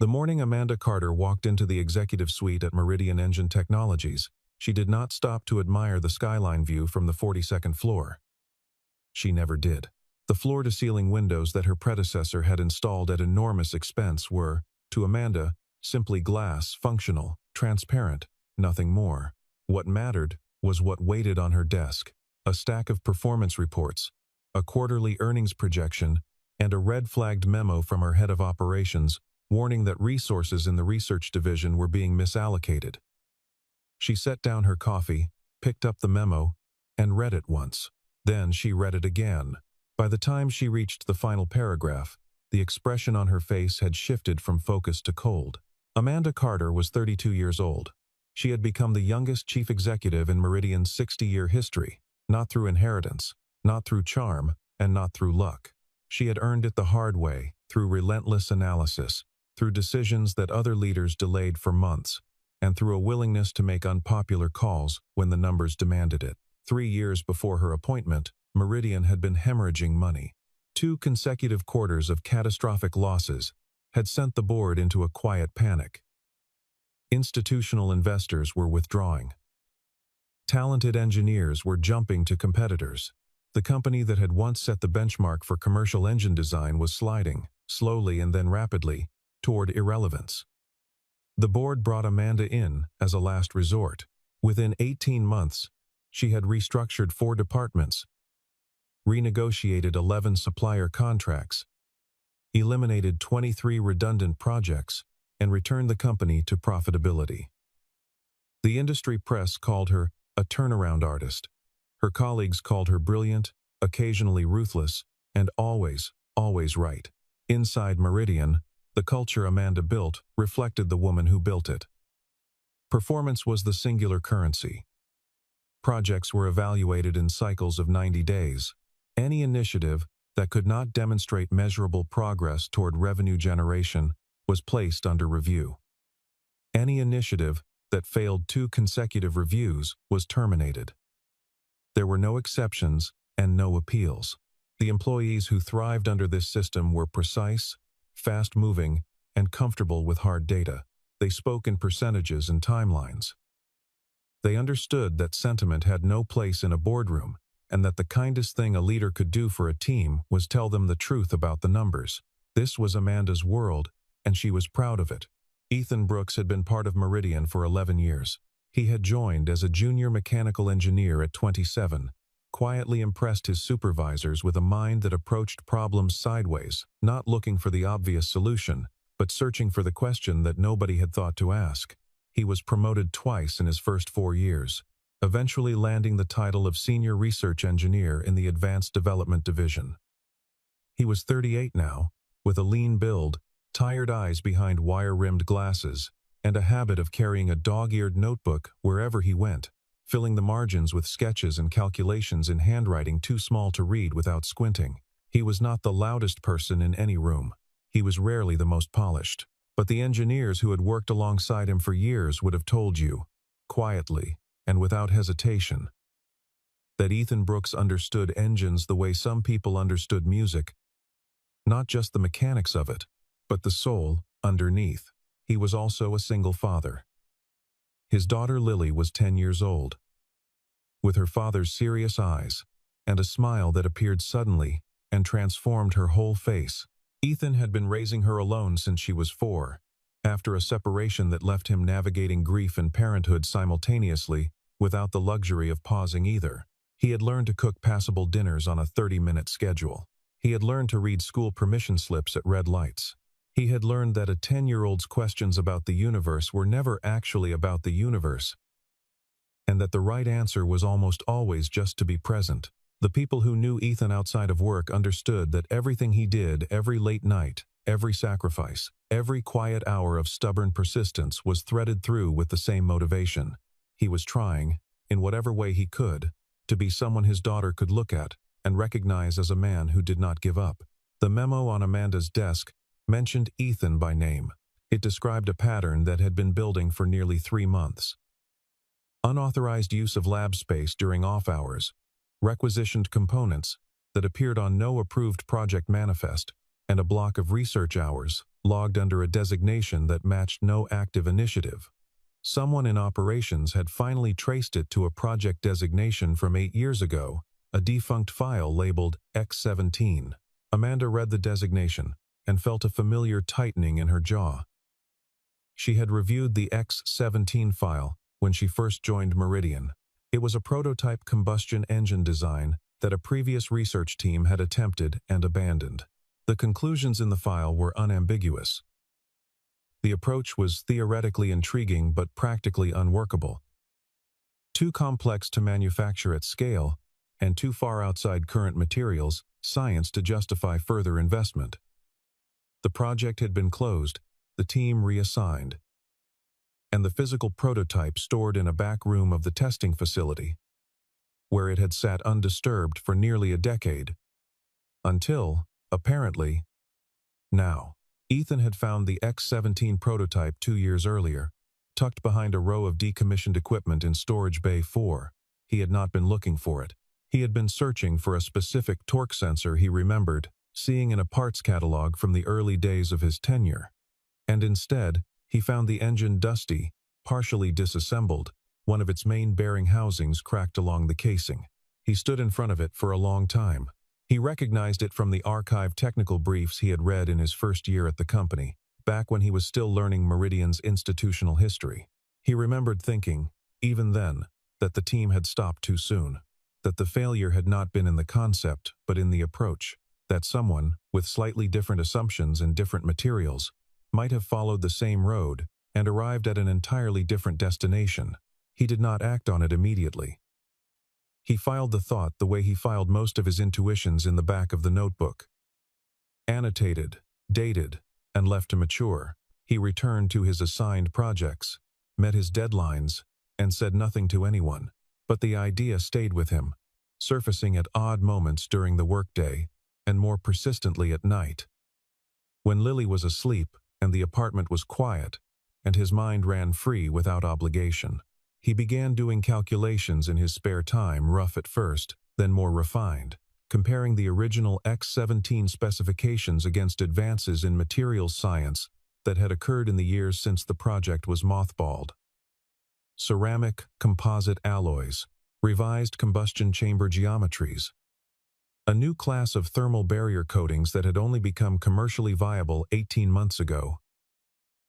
The morning Amanda Carter walked into the executive suite at Meridian Engine Technologies, she did not stop to admire the skyline view from the 42nd floor. She never did. The floor-to-ceiling windows that her predecessor had installed at enormous expense were, to Amanda, simply glass, functional, transparent, nothing more. What mattered was what waited on her desk: a stack of performance reports, a quarterly earnings projection, and a red-flagged memo from her head of operations warning that resources in the research division were being misallocated. She set down her coffee, picked up the memo, and read it once. Then she read it again. By the time she reached the final paragraph, the expression on her face had shifted from focus to cold. Amanda Carter was 32 years old. She had become the youngest chief executive in Meridian's 60-year history, not through inheritance, not through charm, and not through luck. She had earned it the hard way, through relentless analysis, through decisions that other leaders delayed for months, and through a willingness to make unpopular calls when the numbers demanded it. 3 years before her appointment, Meridian had been hemorrhaging money. 2 consecutive quarters of catastrophic losses had sent the board into a quiet panic. Institutional investors were withdrawing. Talented engineers were jumping to competitors. The company that had once set the benchmark for commercial engine design was sliding, slowly and then rapidly, toward irrelevance. The board brought Amanda in as a last resort. Within 18 months, she had restructured 4 departments, renegotiated 11 supplier contracts, eliminated 23 redundant projects, and returned the company to profitability. The industry press called her a turnaround artist. Her colleagues called her brilliant, occasionally ruthless, and always right. Inside Meridian, the culture Amanda built reflected the woman who built it. Performance was the singular currency. Projects were evaluated in cycles of 90 days. Any initiative that could not demonstrate measurable progress toward revenue generation was placed under review. Any initiative that failed 2 consecutive reviews was terminated. There were no exceptions and no appeals. The employees who thrived under this system were precise, fast-moving, and comfortable with hard data. They spoke in percentages and timelines. They understood that sentiment had no place in a boardroom, and that the kindest thing a leader could do for a team was tell them the truth about the numbers. This was Amanda's world, and she was proud of it. Ethan Brooks had been part of Meridian for 11 years. He had joined as a junior mechanical engineer at 27, quietly impressed his supervisors with a mind that approached problems sideways, not looking for the obvious solution, but searching for the question that nobody had thought to ask. He was promoted twice in his first 4 years, eventually landing the title of Senior Research Engineer in the Advanced Development Division. He was 38 now, with a lean build, tired eyes behind wire-rimmed glasses, and a habit of carrying a dog-eared notebook wherever he went, filling the margins with sketches and calculations in handwriting too small to read without squinting. He was not the loudest person in any room. He was rarely the most polished. But the engineers who had worked alongside him for years would have told you, quietly and without hesitation, that Ethan Brooks understood engines the way some people understood music. Not just the mechanics of it, but the soul underneath. He was also a single father. His daughter Lily was 10 years old. With her father's serious eyes, and a smile that appeared suddenly and transformed her whole face, Ethan had been raising her alone since she was 4, after a separation that left him navigating grief and parenthood simultaneously, without the luxury of pausing either. He had learned to cook passable dinners on a 30-minute schedule. He had learned to read school permission slips at red lights. He had learned that a 10-year-old's questions about the universe were never actually about the universe, and that the right answer was almost always just to be present. The people who knew Ethan outside of work understood that everything he did, every late night, every sacrifice, every quiet hour of stubborn persistence was threaded through with the same motivation. He was trying, in whatever way he could, to be someone his daughter could look at and recognize as a man who did not give up. The memo on Amanda's desk mentioned Ethan by name. It described a pattern that had been building for nearly 3 months. Unauthorized use of lab space during off hours, requisitioned components that appeared on no approved project manifest, and a block of research hours logged under a designation that matched no active initiative. Someone in operations had finally traced it to a project designation from 8 years ago, a defunct file labeled X17. Amanda read the designation and felt a familiar tightening in her jaw. She had reviewed the X17 file when she first joined Meridian. It was a prototype combustion engine design that a previous research team had attempted and abandoned. The conclusions in the file were unambiguous. The approach was theoretically intriguing but practically unworkable. Too complex to manufacture at scale, and too far outside current materials science to justify further investment. The project had been closed, the team reassigned, and the physical prototype stored in a back room of the testing facility, where it had sat undisturbed for nearly a decade. Until, apparently, now. Ethan had found the X17 prototype 2 years earlier, tucked behind a row of decommissioned equipment in Storage Bay 4. He had not been looking for it. He had been searching for a specific torque sensor he remembered seeing in a parts catalog from the early days of his tenure. And instead, he found the engine dusty, partially disassembled, one of its main bearing housings cracked along the casing. He stood in front of it for a long time. He recognized it from the archived technical briefs he had read in his first year at the company, back when he was still learning Meridian's institutional history. He remembered thinking, even then, that the team had stopped too soon, that the failure had not been in the concept but in the approach, that someone, with slightly different assumptions and different materials, might have followed the same road and arrived at an entirely different destination. He did not act on it immediately. He filed the thought the way he filed most of his intuitions in the back of the notebook. Annotated, dated, and left to mature, he returned to his assigned projects, met his deadlines, and said nothing to anyone. But the idea stayed with him, surfacing at odd moments during the workday and more persistently at night. When Lily was asleep and the apartment was quiet, and his mind ran free without obligation, he began doing calculations in his spare time, rough at first, then more refined, comparing the original X17 specifications against advances in materials science that had occurred in the years since the project was mothballed. Ceramic composite alloys, revised combustion chamber geometries, a new class of thermal barrier coatings that had only become commercially viable 18 months ago.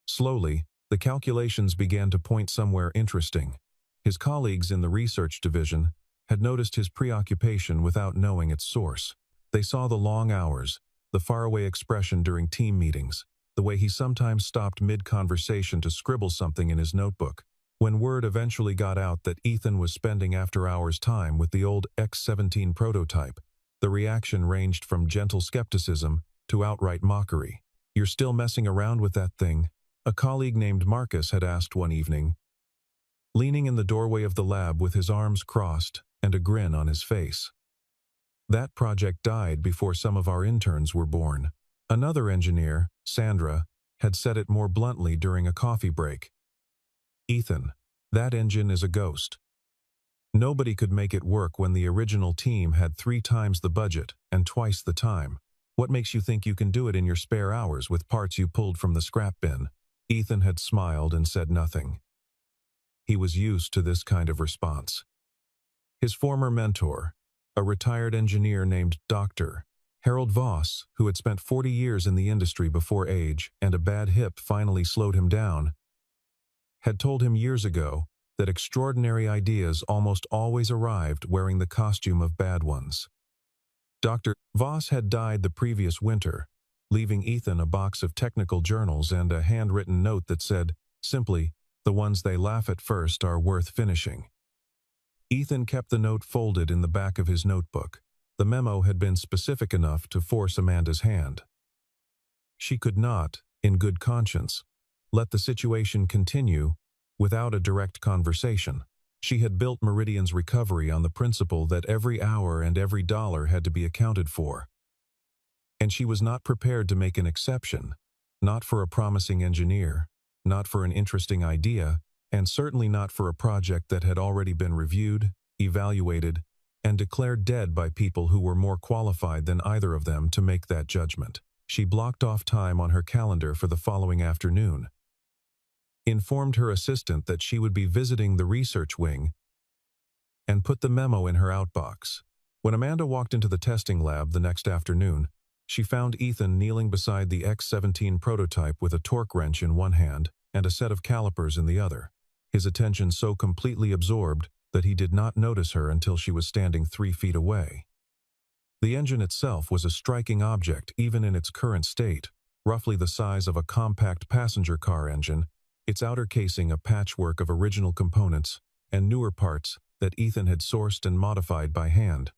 Slowly, the calculations began to point somewhere interesting. His colleagues in the research division had noticed his preoccupation without knowing its source. They saw the long hours, the faraway expression during team meetings, the way he sometimes stopped mid-conversation to scribble something in his notebook. When word eventually got out that Ethan was spending after-hours time with the old X17 prototype, the reaction ranged from gentle skepticism to outright mockery. "You're still messing around with that thing?" a colleague named Marcus had asked one evening, leaning in the doorway of the lab with his arms crossed and a grin on his face. "That project died before some of our interns were born." Another engineer, Sandra, had said it more bluntly during a coffee break. "Ethan, that engine is a ghost. Nobody could make it work when the original team had 3 times the budget and twice the time. What makes you think you can do it in your spare hours with parts you pulled from the scrap bin?" Ethan had smiled and said nothing. He was used to this kind of response. His former mentor, a retired engineer named Dr. Harold Voss, who had spent 40 years in the industry before age and a bad hip finally slowed him down, had told him years ago that extraordinary ideas almost always arrived wearing the costume of bad ones. Dr. Voss had died the previous winter, leaving Ethan a box of technical journals and a handwritten note that said, simply, "The ones they laugh at first are worth finishing." Ethan kept the note folded in the back of his notebook. The memo had been specific enough to force Amanda's hand. She could not, in good conscience, let the situation continue without a direct conversation. She had built Meridian's recovery on the principle that every hour and every dollar had to be accounted for. And she was not prepared to make an exception, not for a promising engineer, not for an interesting idea, and certainly not for a project that had already been reviewed, evaluated, and declared dead by people who were more qualified than either of them to make that judgment. She blocked off time on her calendar for the following afternoon, informed her assistant that she would be visiting the research wing, and put the memo in her outbox. When Amanda walked into the testing lab the next afternoon, she found Ethan kneeling beside the X-17 prototype with a torque wrench in one hand and a set of calipers in the other, his attention so completely absorbed that he did not notice her until she was standing 3 feet away. The engine itself was a striking object even in its current state, roughly the size of a compact passenger car engine, its outer casing a patchwork of original components and newer parts that Ethan had sourced and modified by hand.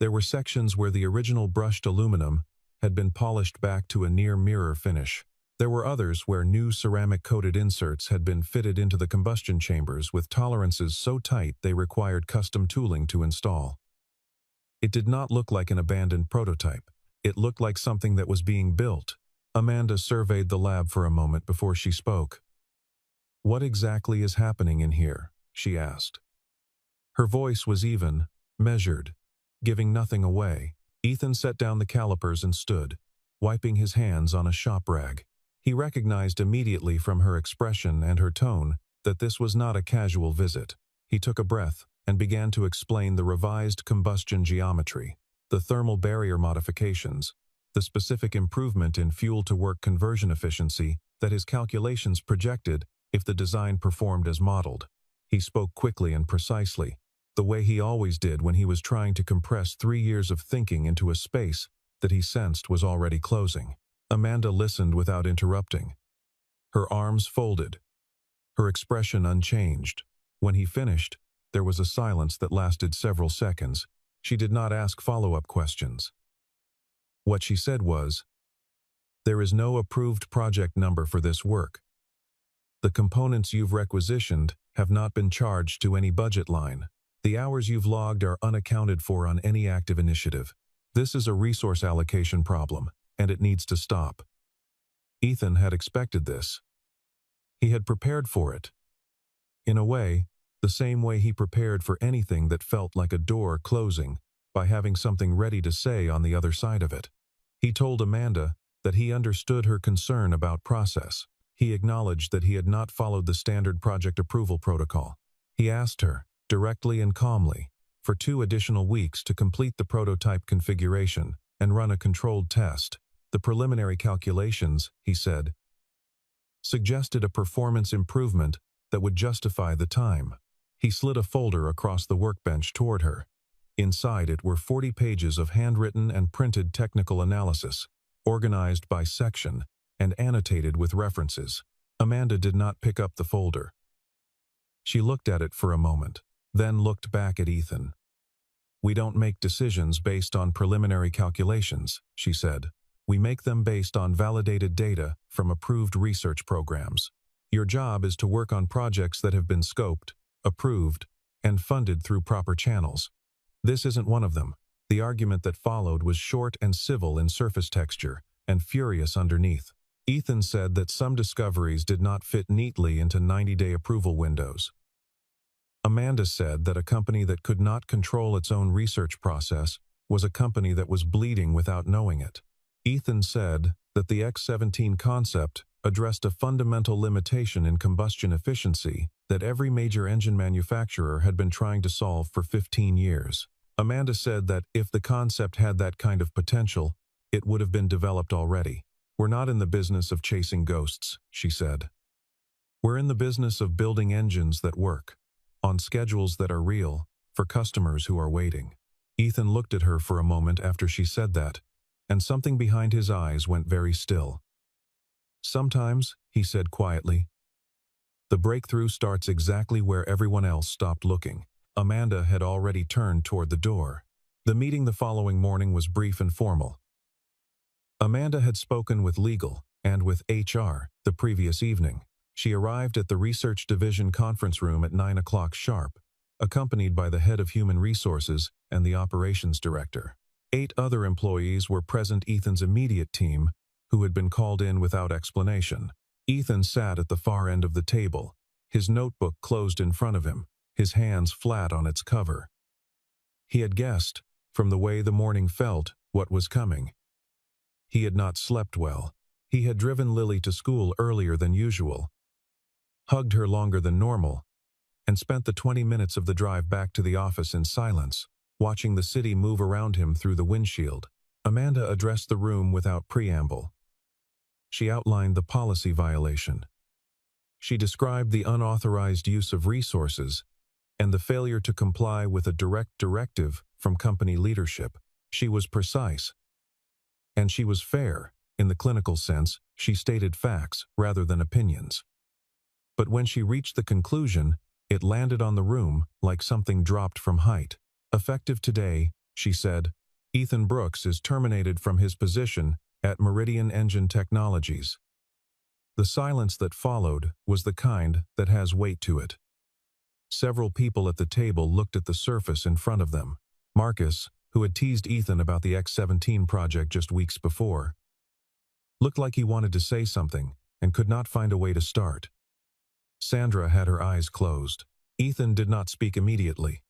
There were sections where the original brushed aluminum had been polished back to a near-mirror finish. There were others where new ceramic-coated inserts had been fitted into the combustion chambers with tolerances so tight they required custom tooling to install. It did not look like an abandoned prototype. It looked like something that was being built. Amanda surveyed the lab for a moment before she spoke. "What exactly is happening in here?" she asked. Her voice was even, measured, giving nothing away. Ethan set down the calipers and stood, wiping his hands on a shop rag. He recognized immediately from her expression and her tone that this was not a casual visit. He took a breath and began to explain the revised combustion geometry, the thermal barrier modifications, the specific improvement in fuel-to-work conversion efficiency that his calculations projected if the design performed as modeled. He spoke quickly and precisely, the way he always did when he was trying to compress 3 years of thinking into a space that he sensed was already closing. Amanda listened without interrupting, her arms folded, her expression unchanged. When he finished, there was a silence that lasted several seconds. She did not ask follow-up questions. What she said was, "There is no approved project number for this work. The components you've requisitioned have not been charged to any budget line. The hours you've logged are unaccounted for on any active initiative. This is a resource allocation problem, and it needs to stop." Ethan had expected this. He had prepared for it. In a way, the same way he prepared for anything that felt like a door closing, by having something ready to say on the other side of it. He told Amanda that he understood her concern about process. He acknowledged that he had not followed the standard project approval protocol. He asked her, directly and calmly, for 2 additional weeks to complete the prototype configuration and run a controlled test. The preliminary calculations, he said, suggested a performance improvement that would justify the time. He slid a folder across the workbench toward her. Inside it were 40 pages of handwritten and printed technical analysis, organized by section and annotated with references. Amanda did not pick up the folder. She looked at it for a moment, then looked back at Ethan. "We don't make decisions based on preliminary calculations," she said. "We make them based on validated data from approved research programs. Your job is to work on projects that have been scoped, approved, and funded through proper channels. This isn't one of them." The argument that followed was short and civil in surface texture, and furious underneath. Ethan said that some discoveries did not fit neatly into 90-day approval windows. Amanda said that a company that could not control its own research process was a company that was bleeding without knowing it. Ethan said that the X-17 concept addressed a fundamental limitation in combustion efficiency that every major engine manufacturer had been trying to solve for 15 years. Amanda said that if the concept had that kind of potential, it would have been developed already. "We're not in the business of chasing ghosts," she said. "We're in the business of building engines that work, on schedules that are real, for customers who are waiting." Ethan looked at her for a moment after she said that, and something behind his eyes went very still. "Sometimes," he said quietly, "the breakthrough starts exactly where everyone else stopped looking." Amanda had already turned toward the door. The meeting the following morning was brief and formal. Amanda had spoken with legal and with HR the previous evening. She arrived at the Research Division conference room at 9 o'clock sharp, accompanied by the head of human resources and the operations director. 8 other employees were present, Ethan's immediate team, who had been called in without explanation. Ethan sat at the far end of the table, his notebook closed in front of him, his hands flat on its cover. He had guessed, from the way the morning felt, what was coming. He had not slept well. He had driven Lily to school earlier than usual, hugged her longer than normal, and spent the 20 minutes of the drive back to the office in silence, watching the city move around him through the windshield. Amanda addressed the room without preamble. She outlined the policy violation. She described the unauthorized use of resources and the failure to comply with a direct directive from company leadership. She was precise. And she was fair. In the clinical sense, she stated facts rather than opinions. But when she reached the conclusion, it landed on the room like something dropped from height. Effective today, she said, Ethan Brooks is terminated from his position at Meridian Engine Technologies. The silence that followed was the kind that has weight to it. Several people at the table looked at the surface in front of them. Marcus, who had teased Ethan about the X-17 project just weeks before, looked like he wanted to say something and could not find a way to start. Sandra had her eyes closed. Ethan did not speak immediately.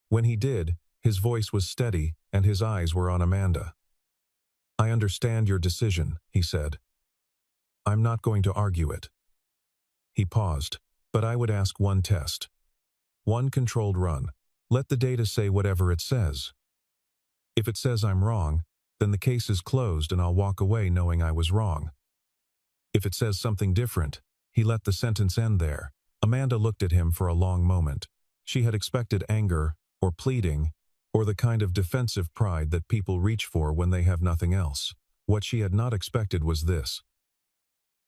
When he did, his voice was steady and his eyes were on Amanda. "I understand your decision," he said. "I'm not going to argue it." He paused. "But I would ask one test. One controlled run. Let the data say whatever it says. If it says I'm wrong, then the case is closed and I'll walk away knowing I was wrong. If it says something different," he let the sentence end there. Amanda looked at him for a long moment. She had expected anger, or pleading, or the kind of defensive pride that people reach for when they have nothing else. What she had not expected was this.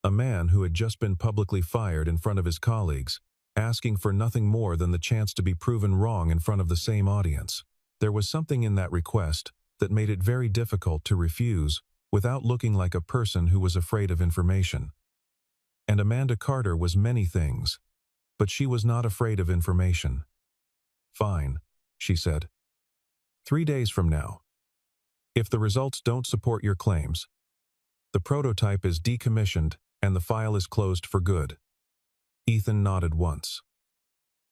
A man who had just been publicly fired in front of his colleagues, asking for nothing more than the chance to be proven wrong in front of the same audience. There was something in that request that made it very difficult to refuse without looking like a person who was afraid of information. And Amanda Carter was many things, but she was not afraid of information. "Fine," she said. 3 days from now. If the results don't support your claims, the prototype is decommissioned and the file is closed for good." Ethan nodded once.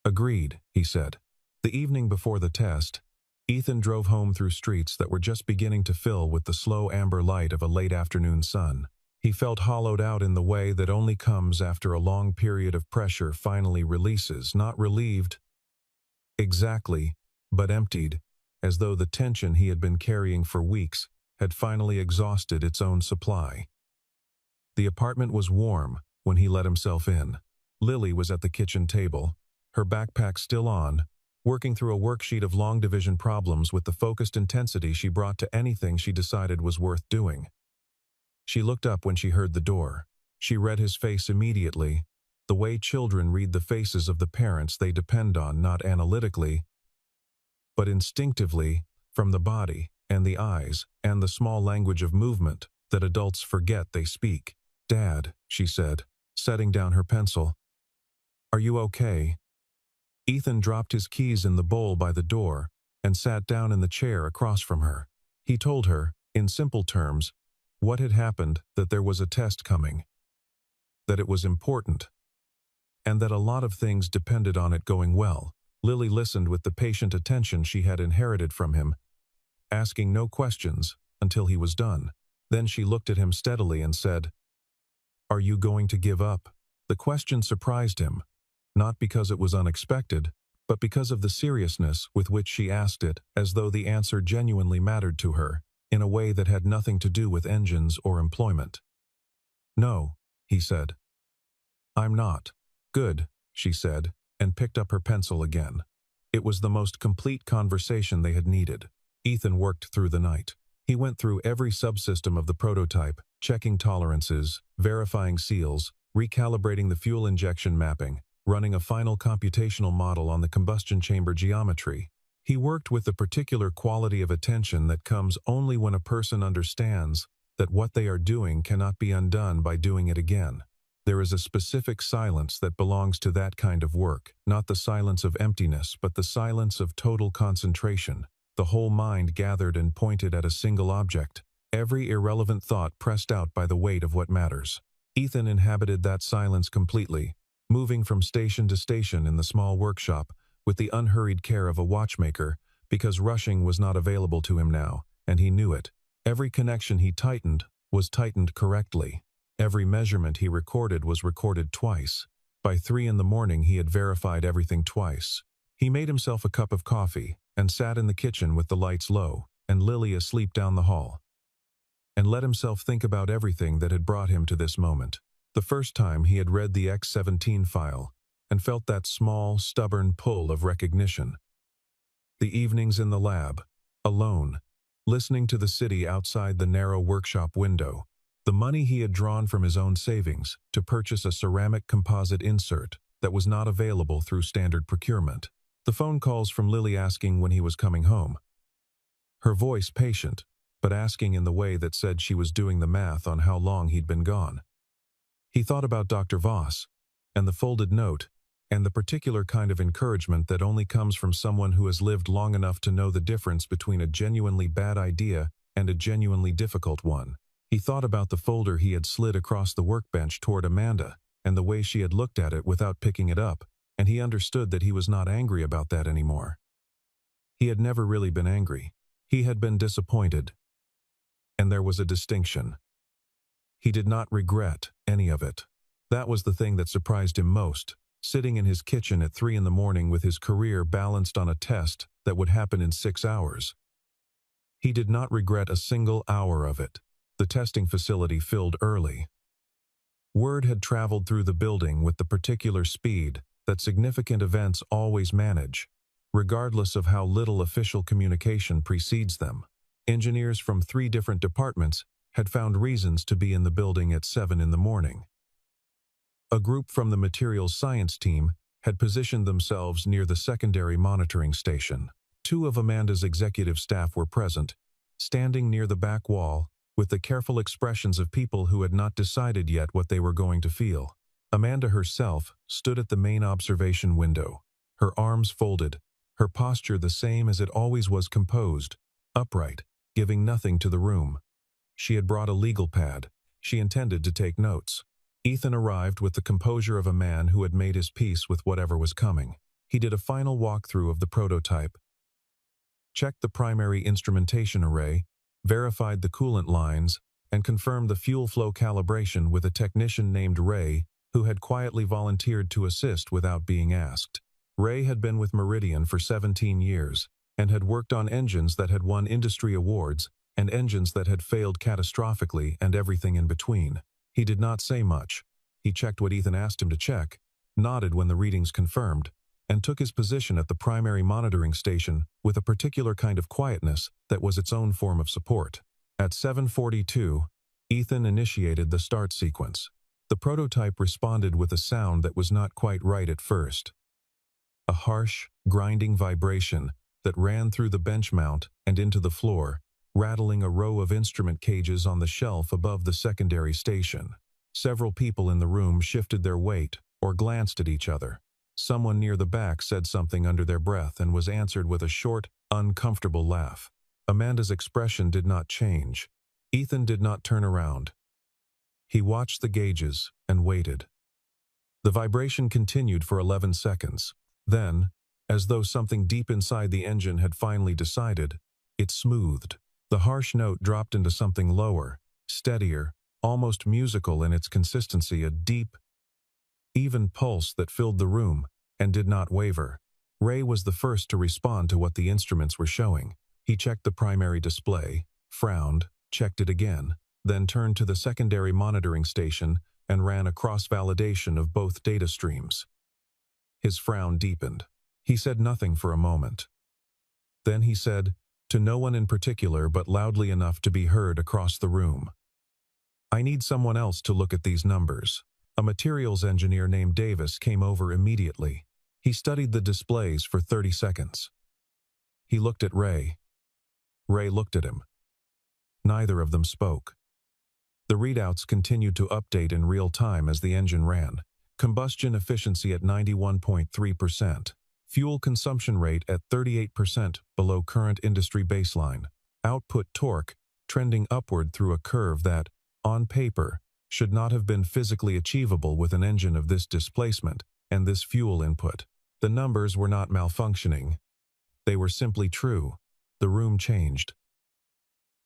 "Agreed," he said. The evening before the test, Ethan drove home through streets that were just beginning to fill with the slow amber light of a late afternoon sun. He felt hollowed out in the way that only comes after a long period of pressure finally releases, not relieved exactly, but emptied, as though the tension he had been carrying for weeks had finally exhausted its own supply. The apartment was warm when he let himself in. Lily was at the kitchen table, her backpack still on, working through a worksheet of long division problems with the focused intensity she brought to anything she decided was worth doing. She looked up when she heard the door. She read his face immediately, the way children read the faces of the parents they depend on, not analytically, but instinctively, from the body and the eyes and the small language of movement that adults forget they speak. "Dad," she said, setting down her pencil. "Are you okay?" Ethan dropped his keys in the bowl by the door and sat down in the chair across from her. He told her, in simple terms, what had happened, that there was a test coming, that it was important, and that a lot of things depended on it going well. Lily listened with the patient attention she had inherited from him, asking no questions until he was done. Then she looked at him steadily and said, "Are you going to give up?" The question surprised him, not because it was unexpected, but because of the seriousness with which she asked it, as though the answer genuinely mattered to her, in a way that had nothing to do with engines or employment. "No," he said. "I'm not." "Good," she said, and picked up her pencil again. It was the most complete conversation they had needed. Ethan worked through the night. He went through every subsystem of the prototype, checking tolerances, verifying seals, recalibrating the fuel injection mapping, running a final computational model on the combustion chamber geometry. He worked with the particular quality of attention that comes only when a person understands that what they are doing cannot be undone by doing it again. There is a specific silence that belongs to that kind of work, not the silence of emptiness, but the silence of total concentration. The whole mind gathered and pointed at a single object, every irrelevant thought pressed out by the weight of what matters. Ethan inhabited that silence completely, moving from station to station in the small workshop with the unhurried care of a watchmaker, because rushing was not available to him now, and he knew it. Every connection he tightened was tightened correctly. Every measurement he recorded was recorded twice. By 3 in the morning he had verified everything twice. He made himself a cup of coffee and sat in the kitchen with the lights low and Lily asleep down the hall, and let himself think about everything that had brought him to this moment. The first time he had read the X-17 file and felt that small, stubborn pull of recognition. The evenings in the lab, alone, listening to the city outside the narrow workshop window, the money he had drawn from his own savings to purchase a ceramic composite insert that was not available through standard procurement. The phone calls from Lily asking when he was coming home. Her voice patient, but asking in the way that said she was doing the math on how long he'd been gone. He thought about Dr. Voss, and the folded note, and the particular kind of encouragement that only comes from someone who has lived long enough to know the difference between a genuinely bad idea and a genuinely difficult one. He thought about the folder he had slid across the workbench toward Amanda, and the way she had looked at it without picking it up, and he understood that he was not angry about that anymore. He had never really been angry. He had been disappointed. And there was a distinction. He did not regret any of it. That was the thing that surprised him most, sitting in his kitchen at 3 in the morning with his career balanced on a test that would happen in 6 hours. He did not regret a single hour of it. The testing facility filled early. Word had traveled through the building with the particular speed that significant events always manage, regardless of how little official communication precedes them. Engineers from 3 different departments had found reasons to be in the building at 7 in the morning. A group from the materials science team had positioned themselves near the secondary monitoring station. 2 of Amanda's executive staff were present, standing near the back wall, with the careful expressions of people who had not decided yet what they were going to feel. Amanda herself stood at the main observation window, her arms folded, her posture the same as it always was, composed, upright, giving nothing to the room. She had brought a legal pad. She intended to take notes. Ethan arrived with the composure of a man who had made his peace with whatever was coming. He did a final walkthrough of the prototype, checked the primary instrumentation array, verified the coolant lines, and confirmed the fuel flow calibration with a technician named Ray, who had quietly volunteered to assist without being asked. Ray had been with Meridian for 17 years, and had worked on engines that had won industry awards, and engines that had failed catastrophically, and everything in between. He did not say much. He checked what Ethan asked him to check, nodded when the readings confirmed, and took his position at the primary monitoring station with a particular kind of quietness that was its own form of support. At 7:42, Ethan initiated the start sequence. The prototype responded with a sound that was not quite right at first. A harsh, grinding vibration that ran through the bench mount and into the floor, rattling a row of instrument cages on the shelf above the secondary station. Several people in the room shifted their weight or glanced at each other. Someone near the back said something under their breath and was answered with a short, uncomfortable laugh. Amanda's expression did not change. Ethan did not turn around. He watched the gauges and waited. The vibration continued for 11 seconds. Then, as though something deep inside the engine had finally decided, it smoothed. The harsh note dropped into something lower, steadier, almost musical in its consistency, a deep, even pulse that filled the room and did not waver. Ray was the first to respond to what the instruments were showing. He checked the primary display, frowned, checked it again, then turned to the secondary monitoring station and ran a cross-validation of both data streams. His frown deepened. He said nothing for a moment. Then he said, to no one in particular but loudly enough to be heard across the room, "I need someone else to look at these numbers." A materials engineer named Davis came over immediately. He studied the displays for 30 seconds. He looked at Ray. Ray looked at him. Neither of them spoke. The readouts continued to update in real time as the engine ran. Combustion efficiency at 91.3%. Fuel consumption rate at 38% below current industry baseline. Output torque trending upward through a curve that, on paper, should not have been physically achievable with an engine of this displacement and this fuel input. The numbers were not malfunctioning. They were simply true. The room changed.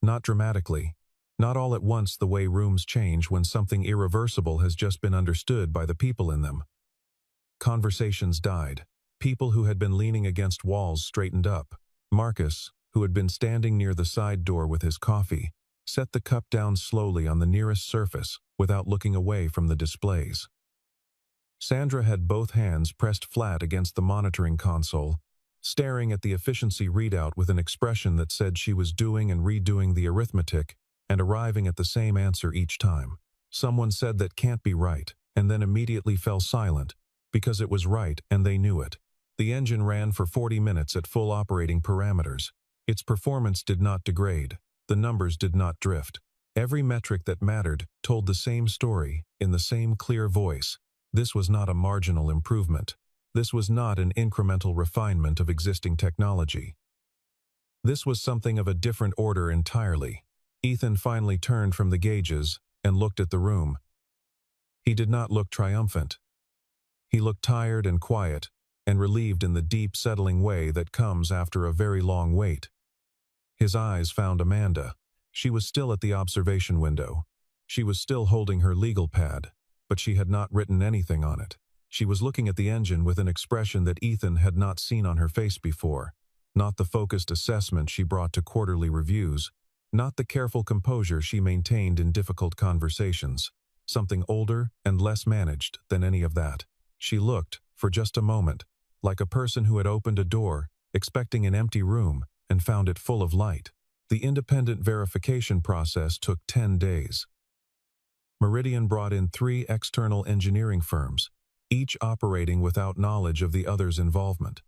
Not dramatically, Not all at once the way rooms change when something irreversible has just been understood by the people in them. Conversations died. People who had been leaning against walls straightened up. Marcus, who had been standing near the side door with his coffee, set the cup down slowly on the nearest surface without looking away from the displays. Sandra had both hands pressed flat against the monitoring console, staring at the efficiency readout with an expression that said she was doing and redoing the arithmetic and arriving at the same answer each time. Someone said that can't be right, and then immediately fell silent, because it was right and they knew it. The engine ran for 40 minutes at full operating parameters. Its performance did not degrade. The numbers did not drift. Every metric that mattered told the same story in the same clear voice. This was not a marginal improvement. This was not an incremental refinement of existing technology. This was something of a different order entirely. Ethan finally turned from the gauges and looked at the room. He did not look triumphant. He looked tired and quiet, and relieved in the deep, settling way that comes after a very long wait. His eyes found Amanda. She was still at the observation window. She was still holding her legal pad, but she had not written anything on it. She was looking at the engine with an expression that Ethan had not seen on her face before, not the focused assessment she brought to quarterly reviews, not the careful composure she maintained in difficult conversations. Something older and less managed than any of that. She looked, for just a moment, like a person who had opened a door, expecting an empty room, and found it full of light. The independent verification process took 10 days. Meridian brought in 3 external engineering firms, each operating without knowledge of the other's involvement.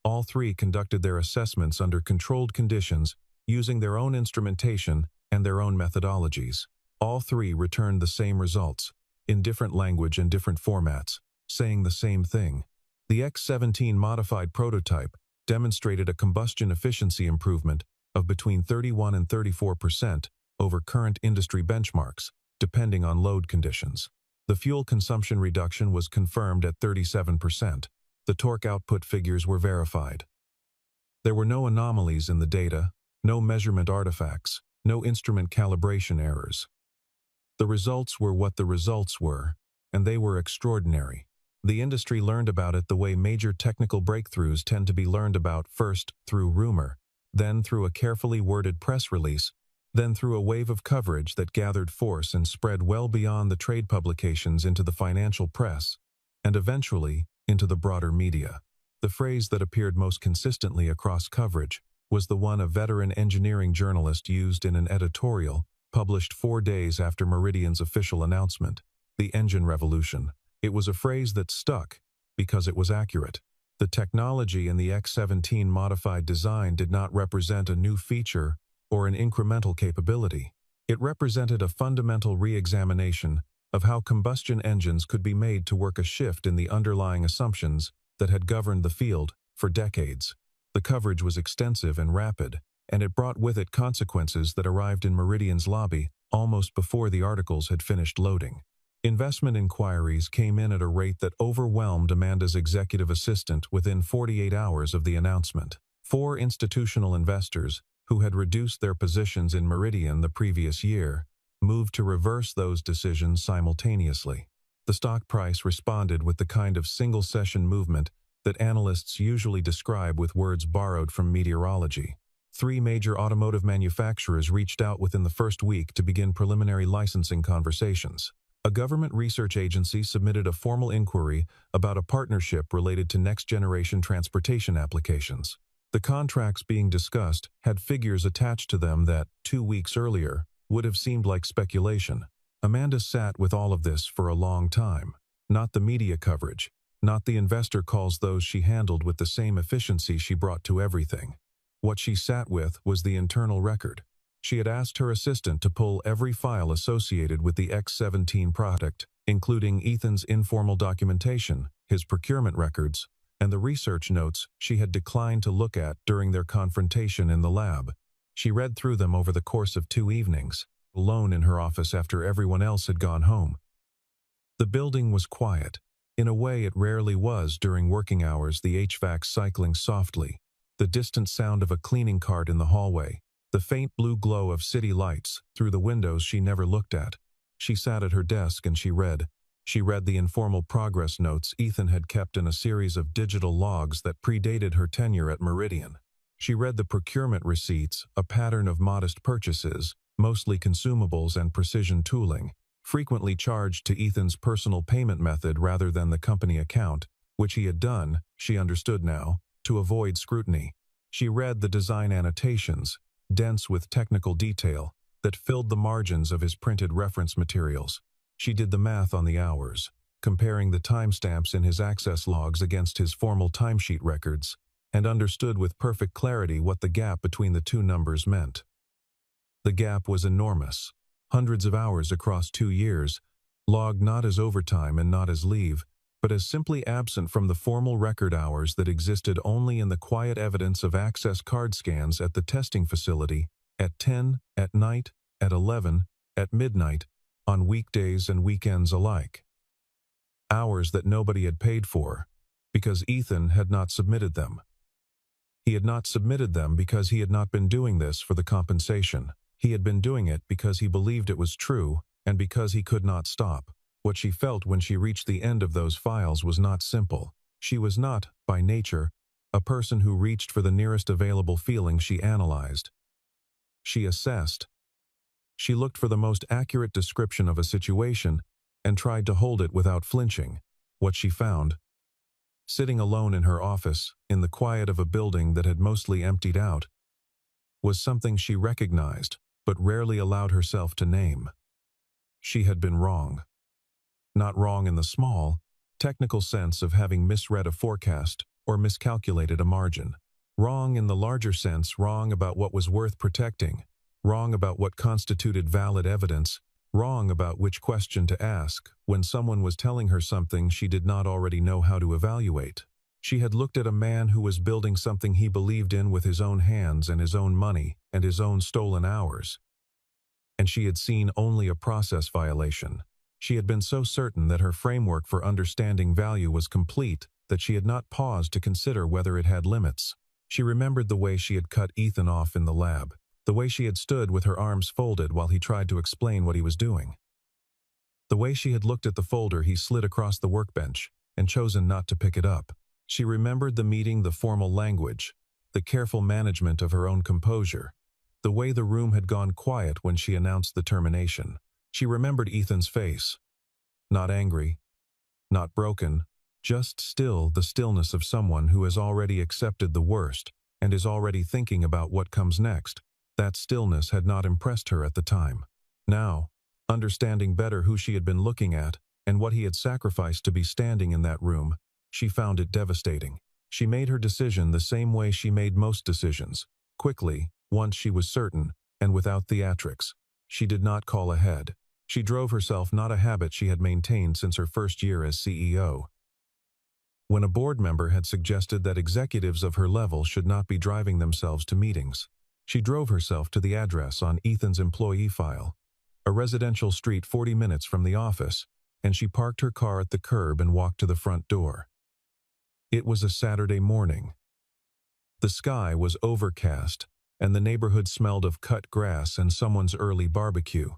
All 3 conducted their assessments under controlled conditions, using their own instrumentation and their own methodologies. All 3 returned the same results, in different language and different formats, saying the same thing. The X17 modified prototype demonstrated a combustion efficiency improvement of between 31 and 34% over current industry benchmarks, depending on load conditions. The fuel consumption reduction was confirmed at 37%. The torque output figures were verified. There were no anomalies in the data, no measurement artifacts, no instrument calibration errors. The results were what the results were, and they were extraordinary. The industry learned about it the way major technical breakthroughs tend to be learned about, first through rumor, then through a carefully worded press release, then through a wave of coverage that gathered force and spread well beyond the trade publications into the financial press, and eventually into the broader media. The phrase that appeared most consistently across coverage was the one a veteran engineering journalist used in an editorial published 4 days after Meridian's official announcement: the engine revolution. It was a phrase that stuck because it was accurate. The technology in the X17 modified design did not represent a new feature or an incremental capability. It represented a fundamental re-examination of how combustion engines could be made to work, a shift in the underlying assumptions that had governed the field for decades. The coverage was extensive and rapid, and it brought with it consequences that arrived in Meridian's lobby almost before the articles had finished loading. Investment inquiries came in at a rate that overwhelmed Amanda's executive assistant within 48 hours of the announcement. 4 institutional investors, who had reduced their positions in Meridian the previous year, moved to reverse those decisions simultaneously. The stock price responded with the kind of single-session movement that analysts usually describe with words borrowed from meteorology. 3 major automotive manufacturers reached out within the first week to begin preliminary licensing conversations. A government research agency submitted a formal inquiry about a partnership related to next-generation transportation applications. The contracts being discussed had figures attached to them that, 2 weeks earlier, would have seemed like speculation. Amanda sat with all of this for a long time. Not the media coverage, not the investor calls. Those she handled with the same efficiency she brought to everything. What she sat with was the internal record. She had asked her assistant to pull every file associated with the X17 product, including Ethan's informal documentation, his procurement records, and the research notes she had declined to look at during their confrontation in the lab. She read through them over the course of 2 evenings, alone in her office after everyone else had gone home. The building was quiet. In a way it rarely was during working hours, the HVAC cycling softly, the distant sound of a cleaning cart in the hallway, The faint blue glow of city lights through the windows she never looked at. She sat at her desk and she read. She read the informal progress notes Ethan had kept in a series of digital logs that predated her tenure at Meridian. She read the procurement receipts, a pattern of modest purchases, mostly consumables and precision tooling, frequently charged to Ethan's personal payment method rather than the company account, which he had done, she understood now, to avoid scrutiny. She read the design annotations, dense with technical detail, that filled the margins of his printed reference materials. She did the math on the hours, comparing the timestamps in his access logs against his formal timesheet records, and understood with perfect clarity what the gap between the two numbers meant. The gap was enormous, hundreds of hours across 2 years, logged not as overtime and not as leave, but as simply absent from the formal record hours that existed only in the quiet evidence of access card scans at the testing facility, at 10, at night, at 11, at midnight, on weekdays and weekends alike. Hours that nobody had paid for, because Ethan had not submitted them. He had not submitted them because he had not been doing this for the compensation. He had been doing it because he believed it was true, and because he could not stop. What she felt when she reached the end of those files was not simple. She was not, by nature, a person who reached for the nearest available feeling. She analyzed. She assessed. She looked for the most accurate description of a situation and tried to hold it without flinching. What she found, sitting alone in her office, in the quiet of a building that had mostly emptied out, was something she recognized, but rarely allowed herself to name. She had been wrong. Not wrong in the small, technical sense of having misread a forecast or miscalculated a margin. Wrong in the larger sense, wrong about what was worth protecting, wrong about what constituted valid evidence, wrong about which question to ask when someone was telling her something she did not already know how to evaluate. She had looked at a man who was building something he believed in with his own hands and his own money and his own stolen hours. And she had seen only a process violation. She had been so certain that her framework for understanding value was complete that she had not paused to consider whether it had limits. She remembered the way she had cut Ethan off in the lab, the way she had stood with her arms folded while he tried to explain what he was doing. The way she had looked at the folder he slid across the workbench and chosen not to pick it up. She remembered the meeting, the formal language, the careful management of her own composure, the way the room had gone quiet when she announced the termination. She remembered Ethan's face. Not angry, not broken, just still, the stillness of someone who has already accepted the worst and is already thinking about what comes next. That stillness had not impressed her at the time. Now, understanding better who she had been looking at and what he had sacrificed to be standing in that room, she found it devastating. She made her decision the same way she made most decisions, quickly, once she was certain, and without theatrics. She did not call ahead. She drove herself, not a habit she had maintained since her first year as CEO. When a board member had suggested that executives of her level should not be driving themselves to meetings, she drove herself to the address on Ethan's employee file, a residential street 40 minutes from the office, and she parked her car at the curb and walked to the front door. It was a Saturday morning. The sky was overcast, and the neighborhood smelled of cut grass and someone's early barbecue.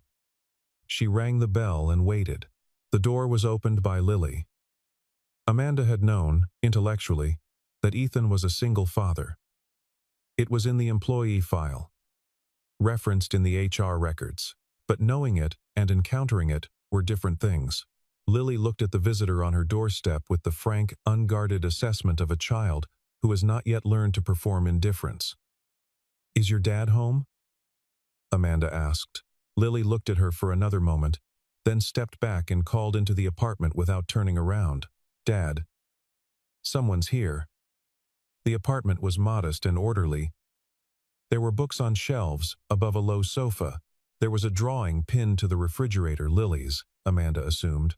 She rang the bell and waited. The door was opened by Lily. Amanda had known, intellectually, that Ethan was a single father. It was in the employee file, referenced in the HR records, but knowing it and encountering it were different things. Lily looked at the visitor on her doorstep with the frank, unguarded assessment of a child who has not yet learned to perform indifference. "Is your dad home?" Amanda asked. Lily looked at her for another moment, then stepped back and called into the apartment without turning around. "Dad, someone's here." The apartment was modest and orderly. There were books on shelves above a low sofa. There was a drawing pinned to the refrigerator, Lily's, Amanda assumed.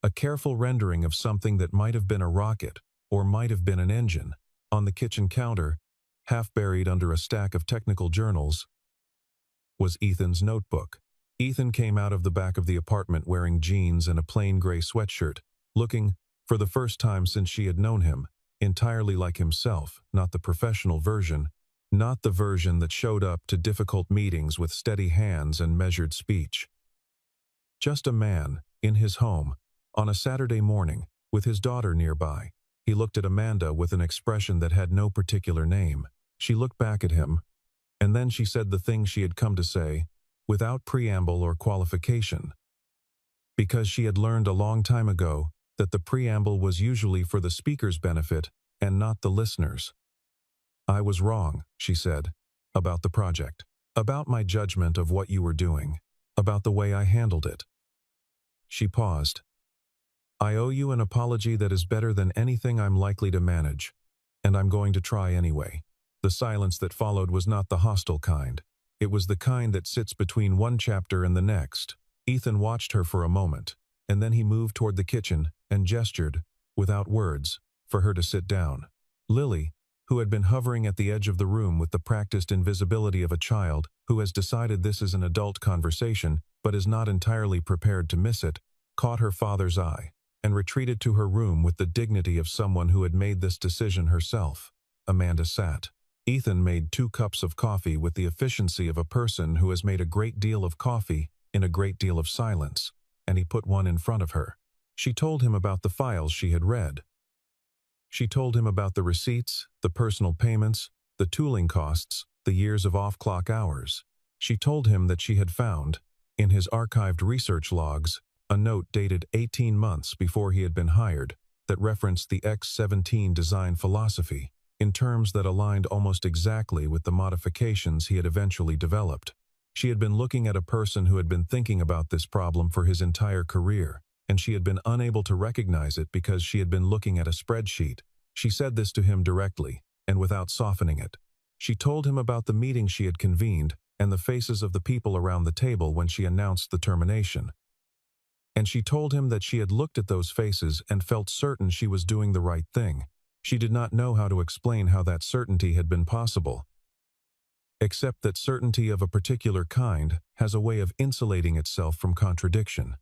A careful rendering of something that might have been a rocket or might have been an engine. On the kitchen counter, half buried under a stack of technical journals, was Ethan's notebook. Ethan came out of the back of the apartment wearing jeans and a plain gray sweatshirt, looking, for the first time since she had known him, entirely like himself, not the professional version, Not the version that showed up to difficult meetings with steady hands and measured speech. Just a man, in his home, on a Saturday morning, with his daughter nearby. He looked at Amanda with an expression that had no particular name. She looked back at him, and then she said the thing she had come to say, without preamble or qualification. Because she had learned a long time ago that the preamble was usually for the speaker's benefit and not the listener's. "I was wrong," she said, "about the project, about my judgment of what you were doing, about the way I handled it." She paused. "I owe you an apology that is better than anything I'm likely to manage, and I'm going to try anyway." The silence that followed was not the hostile kind. It was the kind that sits between one chapter and the next. Ethan watched her for a moment, and then he moved toward the kitchen and gestured, without words, for her to sit down. Lily, who had been hovering at the edge of the room with the practiced invisibility of a child who has decided this is an adult conversation but is not entirely prepared to miss it, caught her father's eye and retreated to her room with the dignity of someone who had made this decision herself. Amanda sat. Ethan made 2 cups of coffee with the efficiency of a person who has made a great deal of coffee in a great deal of silence, and he put one in front of her. She told him about the files she had read. She told him about the receipts, the personal payments, the tooling costs, the years of off-clock hours. She told him that she had found, in his archived research logs, a note dated 18 months before he had been hired that referenced the X-17 design philosophy in terms that aligned almost exactly with the modifications he had eventually developed. She had been looking at a person who had been thinking about this problem for his entire career, and she had been unable to recognize it because she had been looking at a spreadsheet. She said this to him directly, and without softening it. She told him about the meeting she had convened and the faces of the people around the table when she announced the termination. And she told him that she had looked at those faces and felt certain she was doing the right thing. She did not know how to explain how that certainty had been possible, except that certainty of a particular kind has a way of insulating itself from contradiction.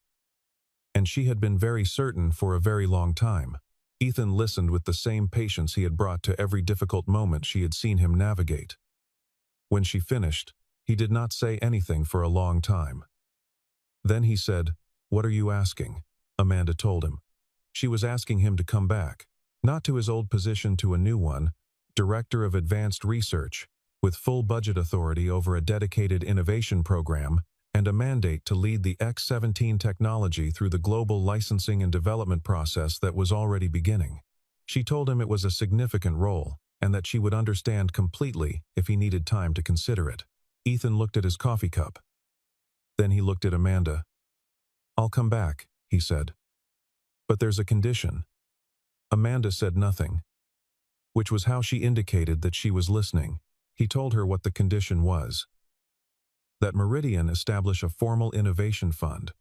And she had been very certain for a very long time. Ethan listened with the same patience he had brought to every difficult moment she had seen him navigate. When she finished, he did not say anything for a long time. Then he said, "What are you asking?" Amanda told him. She was asking him to come back, not to his old position, to a new one, Director of Advanced Research, with full budget authority over a dedicated innovation program and a mandate to lead the X-17 technology through the global licensing and development process that was already beginning. She told him it was a significant role, and that she would understand completely if he needed time to consider it. Ethan looked at his coffee cup. Then he looked at Amanda. "I'll come back," he said. "But there's a condition." Amanda said nothing, which was how she indicated that she was listening. He told her what the condition was: that Meridian establish a formal innovation fund,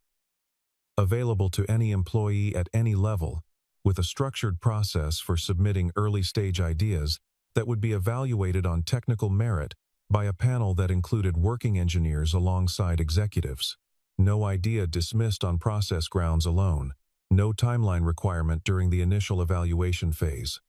available to any employee at any level, with a structured process for submitting early-stage ideas that would be evaluated on technical merit by a panel that included working engineers alongside executives. No idea dismissed on process grounds alone. No timeline requirement during the initial evaluation phase.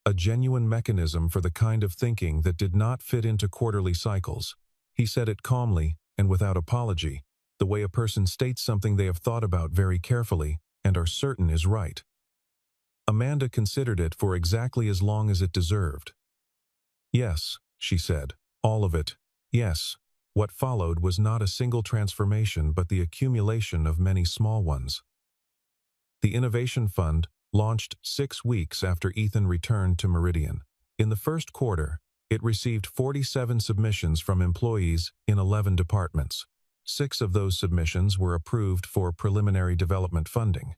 A genuine mechanism for the kind of thinking that did not fit into quarterly cycles. He said it calmly and without apology, the way a person states something they have thought about very carefully and are certain is right. Amanda considered it for exactly as long as it deserved. "Yes," she said, "all of it, yes." What followed was not a single transformation but the accumulation of many small ones. The Innovation Fund launched 6 weeks after Ethan returned to Meridian. In the first quarter, it received 47 submissions from employees in 11 departments. 6 of those submissions were approved for preliminary development funding.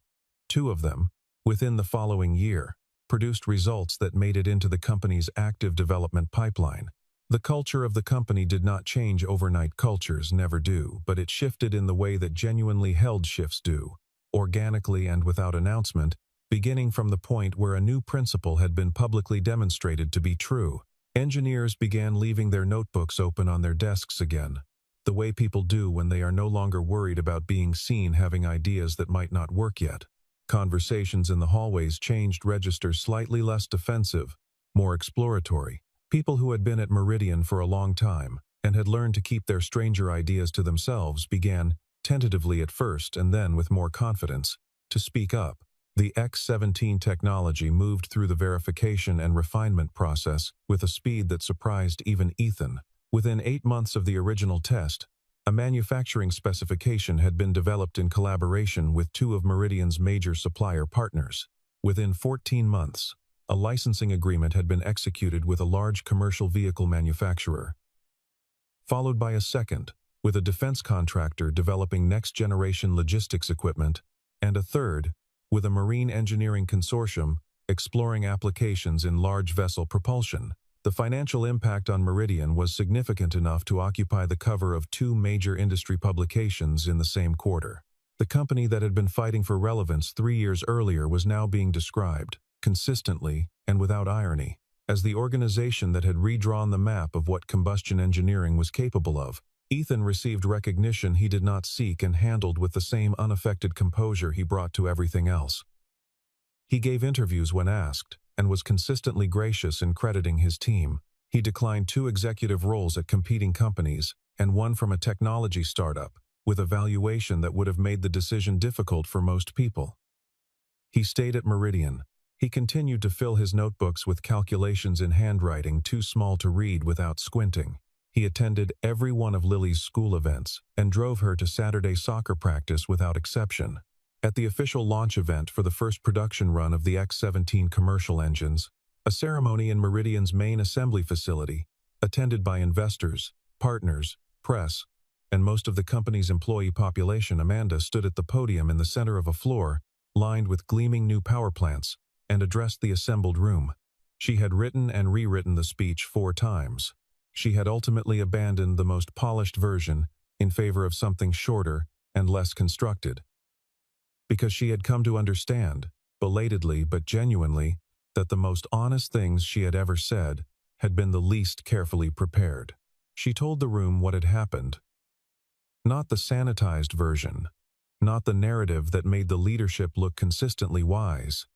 2 of them, within the following year, produced results that made it into the company's active development pipeline. The culture of the company did not change overnight. Cultures never do, but it shifted in the way that genuinely held shifts do, organically and without announcement, beginning from the point where a new principle had been publicly demonstrated to be true. Engineers began leaving their notebooks open on their desks again, the way people do when they are no longer worried about being seen having ideas that might not work yet. Conversations in the hallways changed registers, slightly less defensive, more exploratory. People who had been at Meridian for a long time and had learned to keep their stranger ideas to themselves began, tentatively at first and then with more confidence, to speak up. The X-17 technology moved through the verification and refinement process with a speed that surprised even Ethan. Within 8 months of the original test, a manufacturing specification had been developed in collaboration with 2 of Meridian's major supplier partners. Within 14 months, a licensing agreement had been executed with a large commercial vehicle manufacturer, followed by a second, with a defense contractor developing next-generation logistics equipment, and a third, with a marine engineering consortium exploring applications in large vessel propulsion. The financial impact on Meridian was significant enough to occupy the cover of 2 major industry publications in the same quarter. The company that had been fighting for relevance 3 years earlier was now being described, consistently and without irony, as the organization that had redrawn the map of what combustion engineering was capable of. Ethan received recognition he did not seek and handled with the same unaffected composure he brought to everything else. He gave interviews when asked, and was consistently gracious in crediting his team. He declined 2 executive roles at competing companies, and one from a technology startup, with a valuation that would have made the decision difficult for most people. He stayed at Meridian. He continued to fill his notebooks with calculations in handwriting too small to read without squinting. He attended every one of Lily's school events and drove her to Saturday soccer practice without exception. At the official launch event for the first production run of the X-17 commercial engines, a ceremony in Meridian's main assembly facility, attended by investors, partners, press, and most of the company's employee population, Amanda stood at the podium in the center of a floor lined with gleaming new power plants and addressed the assembled room. She had written and rewritten the speech 4 times. She had ultimately abandoned the most polished version in favor of something shorter and less constructed, because she had come to understand, belatedly but genuinely, that the most honest things she had ever said had been the least carefully prepared. She told the room what had happened. Not the sanitized version, not the narrative that made the leadership look consistently wise,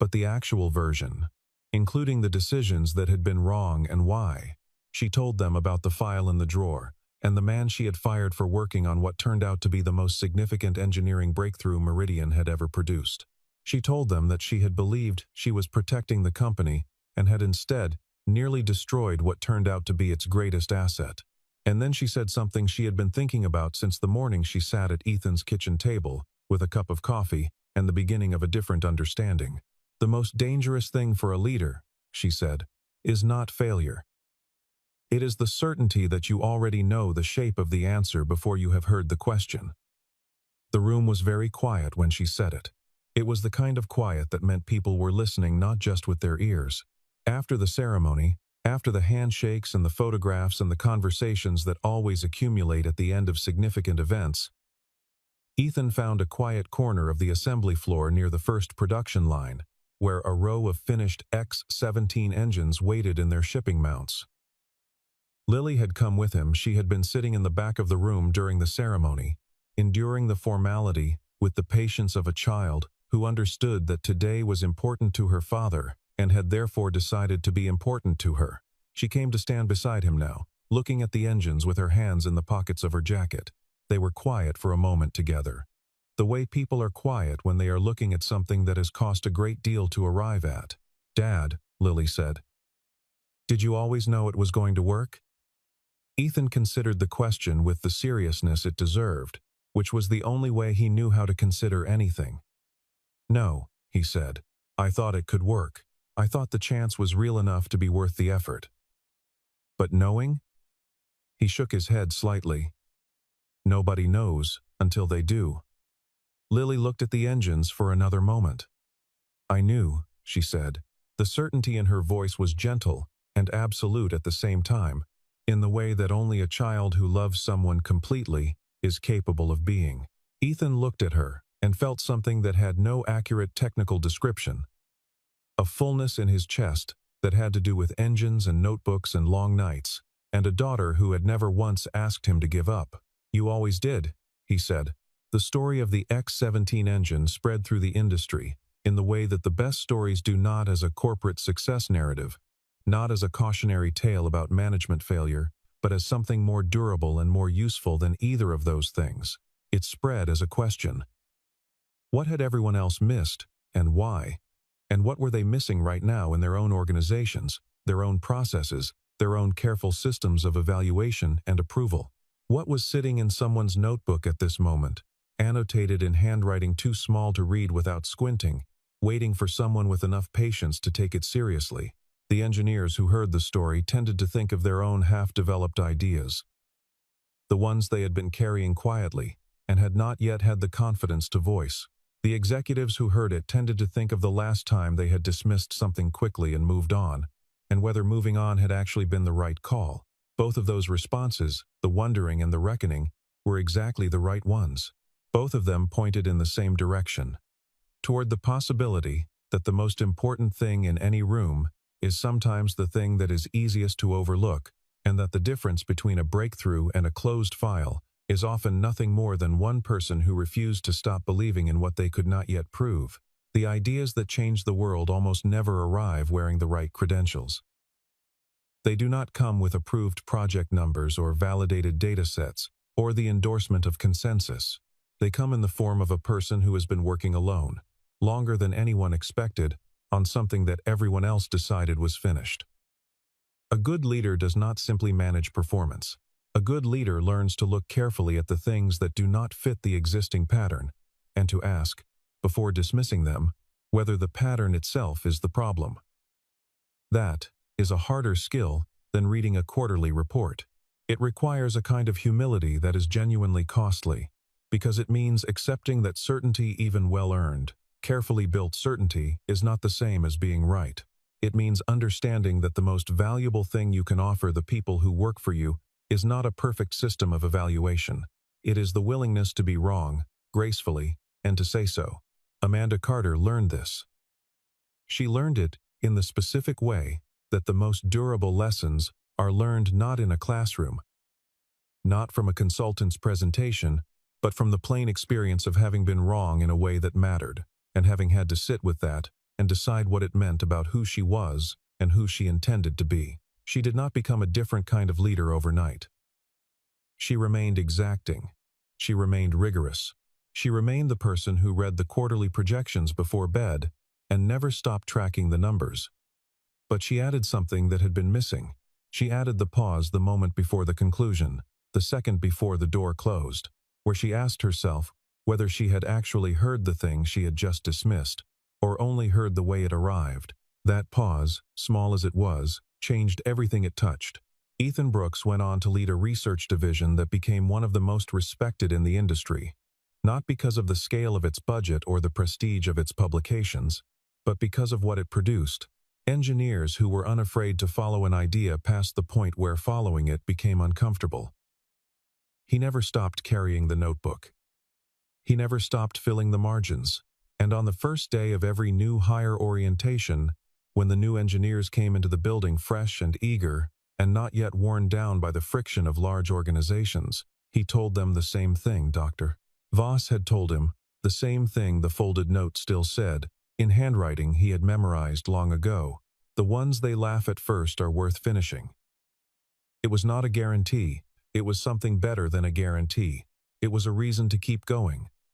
but the actual version, including the decisions that had been wrong and why. She told them about the file in the drawer, and the man she had fired for working on what turned out to be the most significant engineering breakthrough Meridian had ever produced. She told them that she had believed she was protecting the company and had instead nearly destroyed what turned out to be its greatest asset. And then she said something she had been thinking about since the morning she sat at Ethan's kitchen table with a cup of coffee and the beginning of a different understanding. The most dangerous thing for a leader, she said, is not failure. It is the certainty that you already know the shape of the answer before you have heard the question. The room was very quiet when she said it. It was the kind of quiet that meant people were listening not just with their ears. After the ceremony, after the handshakes and the photographs and the conversations that always accumulate at the end of significant events, Ethan found a quiet corner of the assembly floor near the first production line, where a row of finished X-17 engines waited in their shipping mounts. Lily had come with him. She had been sitting in the back of the room during the ceremony, enduring the formality with the patience of a child who understood that today was important to her father and had therefore decided to be important to her. She came to stand beside him now, looking at the engines with her hands in the pockets of her jacket. They were quiet for a moment together. The way people are quiet when they are looking at something that has cost a great deal to arrive at. "Dad," Lily said, "did you always know it was going to work?" Ethan considered the question with the seriousness it deserved, which was the only way he knew how to consider anything. "No," he said. "I thought it could work. I thought the chance was real enough to be worth the effort." "But knowing?" He shook his head slightly. "Nobody knows until they do." Lily looked at the engines for another moment. "I knew," she said. The certainty in her voice was gentle and absolute at the same time, in the way that only a child who loves someone completely is capable of being. Ethan looked at her and felt something that had no accurate technical description. A fullness in his chest that had to do with engines and notebooks and long nights, and a daughter who had never once asked him to give up. "You always did," he said. The story of the X-17 engine spread through the industry in the way that the best stories do not as a corporate success narrative, not as a cautionary tale about management failure, but as something more durable and more useful than either of those things. It spread as a question. What had everyone else missed, and why? And what were they missing right now in their own organizations, their own processes, their own careful systems of evaluation and approval? What was sitting in someone's notebook at this moment, annotated in handwriting too small to read without squinting, waiting for someone with enough patience to take it seriously? The engineers who heard the story tended to think of their own half-developed ideas, the ones they had been carrying quietly and had not yet had the confidence to voice. The executives who heard it tended to think of the last time they had dismissed something quickly and moved on, and whether moving on had actually been the right call. Both of those responses, the wondering and the reckoning, were exactly the right ones. Both of them pointed in the same direction, toward the possibility that the most important thing in any room is sometimes the thing that is easiest to overlook, and that the difference between a breakthrough and a closed file is often nothing more than one person who refused to stop believing in what they could not yet prove. The ideas that change the world almost never arrive wearing the right credentials. They do not come with approved project numbers or validated data sets, or the endorsement of consensus. They come in the form of a person who has been working alone, longer than anyone expected, on something that everyone else decided was finished. A good leader does not simply manage performance. A good leader learns to look carefully at the things that do not fit the existing pattern, and to ask, before dismissing them, whether the pattern itself is the problem. That is a harder skill than reading a quarterly report. It requires a kind of humility that is genuinely costly, because it means accepting that certainty, even well-earned, carefully built certainty, is not the same as being right. It means understanding that the most valuable thing you can offer the people who work for you is not a perfect system of evaluation. It is the willingness to be wrong, gracefully, and to say so. Amanda Carter learned this. She learned it in the specific way that the most durable lessons are learned not in a classroom, not from a consultant's presentation, but from the plain experience of having been wrong in a way that mattered, and having had to sit with that and decide what it meant about who she was and who she intended to be. She did not become a different kind of leader overnight. She remained exacting. She remained rigorous. She remained the person who read the quarterly projections before bed and never stopped tracking the numbers. But she added something that had been missing. She added the pause the moment before the conclusion, the second before the door closed, where she asked herself whether she had actually heard the thing she had just dismissed, or only heard the way it arrived. That pause, small as it was, changed everything it touched. Ethan Brooks went on to lead a research division that became one of the most respected in the industry, not because of the scale of its budget or the prestige of its publications, but because of what it produced. Engineers who were unafraid to follow an idea past the point where following it became uncomfortable. He never stopped carrying the notebook. He never stopped filling the margins. And on the first day of every new hire orientation, when the new engineers came into the building fresh and eager, and not yet worn down by the friction of large organizations, he told them the same thing, Dr. Voss had told him, the same thing the folded note still said, in handwriting he had memorized long ago. The ones they laugh at first are worth finishing. It was not a guarantee. It was something better than a guarantee. It was a reason to keep going.